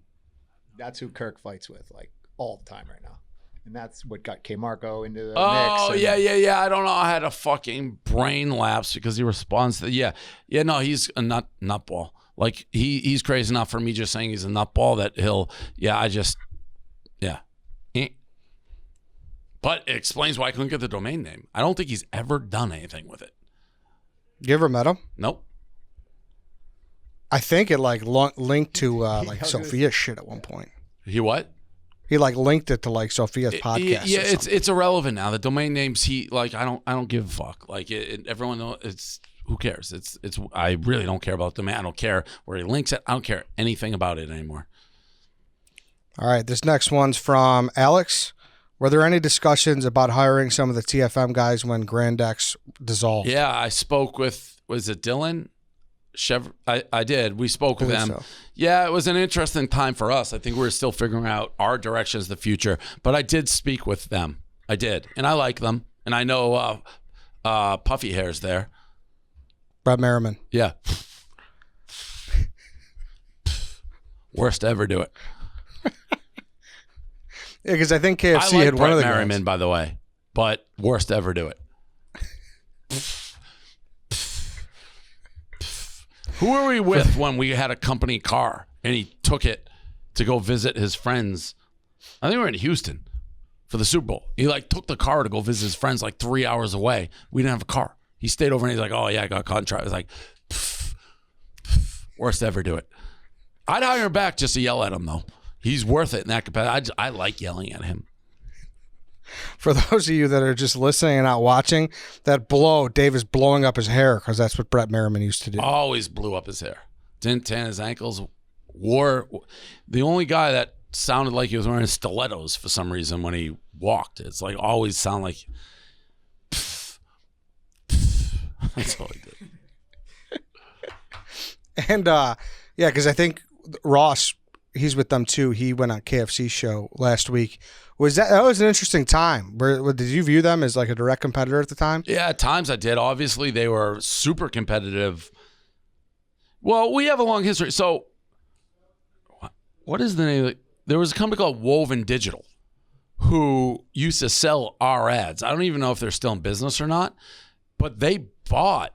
That's who Kirk fights with, like, all the time right now. And that's what got K Marco into the mix. Oh, and- yeah. I don't know. I had a fucking brain lapse because he responds to no, he's a nutball. Like he's crazy enough for me just saying he's a nutball that he'll But it explains why I couldn't get the domain name. I don't think he's ever done anything with it. You ever met him? Nope. I think it like linked to like Sophia's shit at one point. He what? He like linked it to like Sophia's podcast. Yeah, it's irrelevant now. The domain names I don't give a fuck. Like everyone knows it's who cares? It's I really don't care about the domain. I don't care where he links it. I don't care anything about it anymore. All right, this next one's from Alex. Were there any discussions about hiring some of the TFM guys when Grand X dissolved? Yeah, I spoke with, was it Dylan? I did. We spoke with them. So. Yeah, it was an interesting time for us. I think we were still figuring out our direction as the future, but I did speak with them. I did, and I like them, and I know Puffy Hair's there. Brett Merriman. Yeah. Worst to ever do it. Yeah, because I think KFC I like had one of the Merriman, by the way, but worst to ever do it. Who were we with when we had a company car and he took it to go visit his friends? I think we were in Houston for the Super Bowl. He like took the car to go visit his friends like 3 hours away. We didn't have a car. He stayed over and he's like, oh yeah, I got caught in traffic. I was like, worst to ever do it. I'd hire him back just to yell at him though. He's worth it in that capacity. I like yelling at him. For those of you that are just listening and not watching, that blow, Dave is blowing up his hair because that's what Brett Merriman used to do. Always blew up his hair. Didn't tan his ankles. The only guy that sounded like he was wearing stilettos for some reason when he walked. It's like always sound like. That's all he did. And yeah, because I think Ross, he's with them too. He went on KFC show last week. That was an interesting time. Did you view them as like a direct competitor at the time? Yeah, at times I did. Obviously, they were super competitive. Well, we have a long history. So, what is the name? There was a company called Woven Digital who used to sell our ads. I don't even know if they're still in business or not, but they bought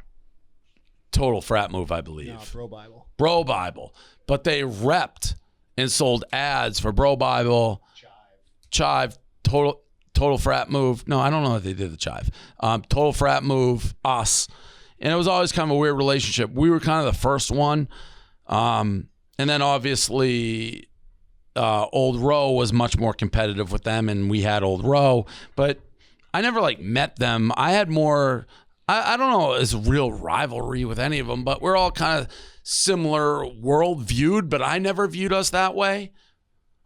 Total Frat Move, I believe. No, Bro Bible. Bro Bible. But they repped and sold ads for Bro Bible, Chive, Total Frat Move. No, I don't know if they did the Chive. Total Frat Move, us. And it was always kind of a weird relationship. We were kind of the first one. And then obviously Old Row was much more competitive with them, and we had Old Row. But I never like met them. I had more, I don't know, it's real rivalry with any of them, but we're all kind of similar world viewed, but I never viewed us that way.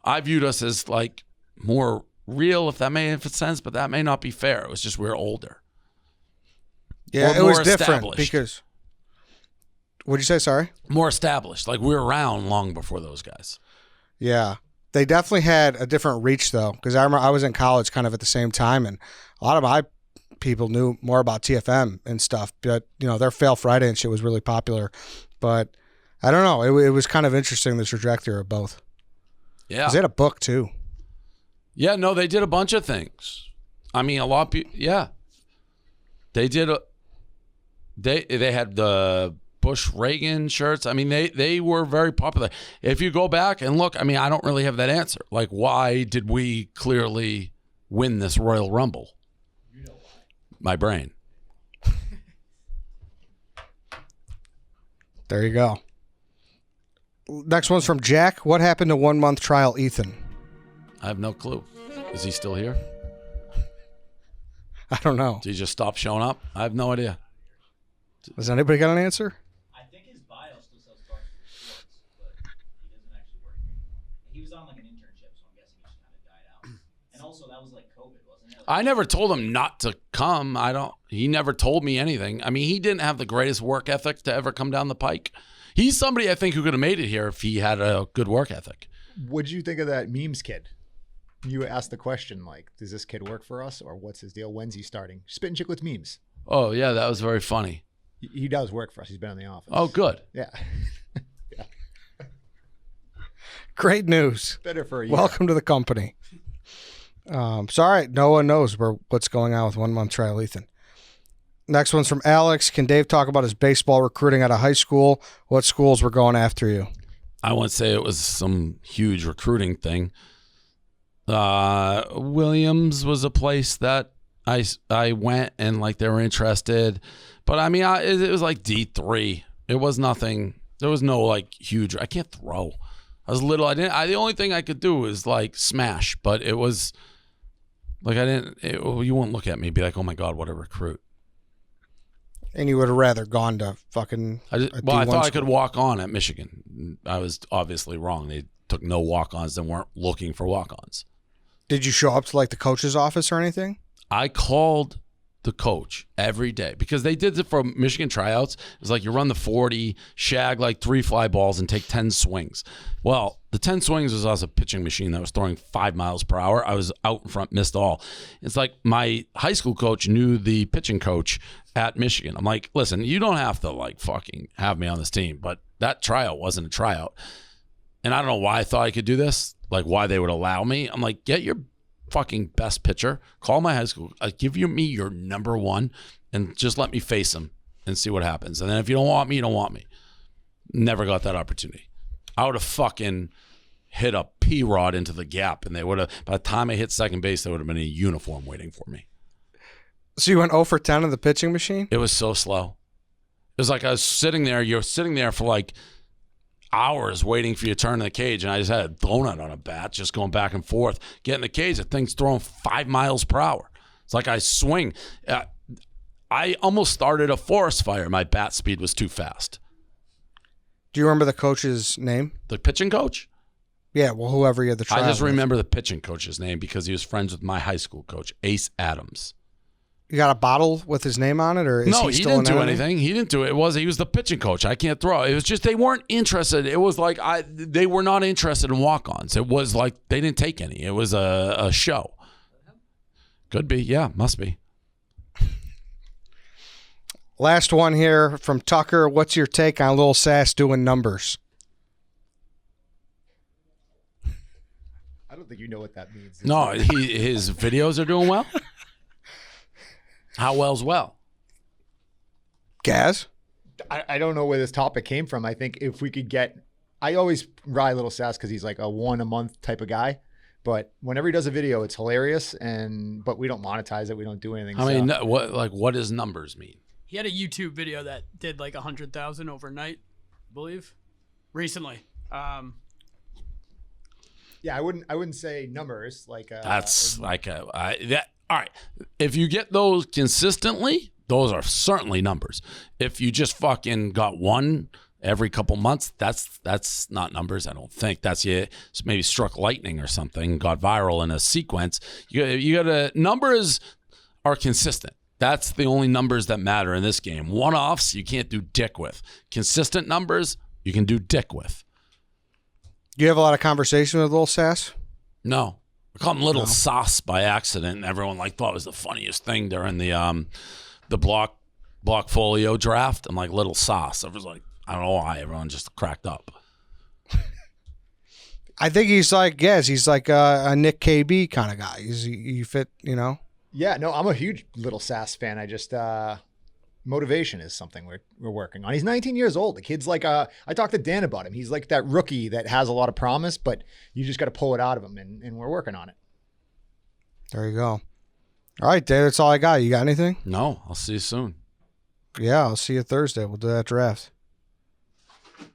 I viewed us as like more real, if that makes sense, but that may not be fair. It was just we're older. Yeah, it was different because. What'd you say? Sorry? More established. Like we were around long before those guys. Yeah. They definitely had a different reach though, because I remember I was in college kind of at the same time, and a lot of my people knew more about TFM and stuff, but you know, their Fail Friday and shit was really popular. But I don't know. It was kind of interesting, the trajectory of both. Yeah. They had a book too. Yeah, no, they did a bunch of things. I mean, a lot of people, yeah. They did, they had the Bush Reagan shirts. I mean, they were very popular. If you go back and look, I mean, I don't really have that answer. Like, why did we clearly win this Royal Rumble? You know why. My brain. There you go. Next one's from Jack. What happened to 1 month trial Ethan? I have no clue. Is he still here? I don't know. Did he just stop showing up? I have no idea. Has anybody got an answer? I think his bio still says Barstool Sports, but he doesn't actually work here. He was on like an internship, so I'm guessing he just kind of died out. And also, that was like COVID, wasn't it? I never told him not to come. He never told me anything. I mean, he didn't have the greatest work ethic to ever come down the pike. He's somebody I think who could have made it here if he had a good work ethic. What'd you think of that memes kid? You asked the question, like, does this kid work for us, or what's his deal? When's he starting? Spitting Chicklets memes. Oh, yeah, that was very funny. He does work for us. He's been in the office. Oh, good. Yeah. Yeah. Great news. Better for you. Welcome to the company. So, all right, no one knows what's going on with 1 month trial Ethan. Next one's from Alex. Can Dave talk about his baseball recruiting out of high school? What schools were going after you? I wouldn't say it was some huge recruiting thing. Williams was a place that I went and like they were interested, but I mean it was like D3. It was nothing. There was no like huge. I can't throw. I was little. The only thing I could do was like smash, but it was like you wouldn't look at me and be like, oh my God, what a recruit. And you would have rather gone to fucking. I thought I could walk on at Michigan. I was obviously wrong. They took no walk-ons and weren't looking for walk-ons. Did you show up to like the coach's office or anything? I called the coach every day because they did it for Michigan tryouts. It was like you run the 40, shag like 3 fly balls and take 10 swings. Well, the 10 swings was a pitching machine that was throwing 5 miles per hour. I was out in front, missed all. It's like my high school coach knew the pitching coach at Michigan. I'm like, listen, you don't have to like fucking have me on this team, but that tryout wasn't a tryout. And I don't know why I thought I could do this, like why they would allow me. I'm like, get your fucking best pitcher, call my high school, give me your number one, and just let me face him and see what happens. And then if you don't want me, you don't want me. Never got that opportunity. I would have fucking hit a P-rod into the gap, and they would have, by the time I hit second base, there would have been a uniform waiting for me. So you went 0 for 10 in the pitching machine? It was so slow. It was like I was sitting there, you're sitting there for like hours waiting for your turn in the cage, and I just had a donut on a bat, just going back and forth, getting the cage. The thing's throwing 5 miles per hour. It's like I swing. I almost started a forest fire. My bat speed was too fast. Do you remember the coach's name? The pitching coach? Yeah, well, whoever you had the trial I just with. remember the pitching coach's name because he was friends with my high school coach, Ace Adams. You got a bottle with his name on it, or is no, he still didn't do enemy? anything. He didn't do it. He was the pitching coach. I can't throw. It was just they weren't interested. It was like they were not interested in walk-ons. It was like they didn't take any. It was a show. Could be, yeah, must be. Last one here from Tucker. What's your take on Lil Sass doing numbers? I don't think you know what that means. No, his videos are doing well. How well's well? Gaz? I don't know where this topic came from. I think if we could get, I always ride Little Sass because he's like a 1 a month type of guy. But whenever he does a video, it's hilarious. But we don't monetize it. We don't do anything. I mean, what does numbers mean? He had a YouTube video that did like 100,000 overnight, I believe, recently. Yeah, I wouldn't say numbers like. That's like all right. If you get those consistently, those are certainly numbers. If you just fucking got one every couple months, that's not numbers. I don't think that's you. Maybe struck lightning or something, got viral in a sequence. You got numbers are consistent. That's the only numbers that matter in this game. One-offs you can't do dick with. Consistent numbers you can do dick with. Do you have a lot of conversation with Lil Sass? No. I called him Little Sauce by accident, and everyone thought it was the funniest thing during the block folio draft. I'm like, Little Sauce. I was like, I don't know why. Everyone just cracked up. I think he's like, yes, he's like a Nick KB kind of guy. You fit, you know? Yeah, no, I'm a huge Little Sass fan. I just motivation is something we're working on. He's 19 years old. The kid's like I talked to Dan about him. He's like that rookie that has a lot of promise, but you just got to pull it out of him, and we're working on it. There you go. All right, Dave, that's all I got. You got anything? No, I'll see you soon. Yeah, I'll see you Thursday. We'll do that draft.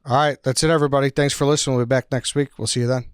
All right, that's it, everybody. Thanks for listening. We'll be back next week. We'll see you then.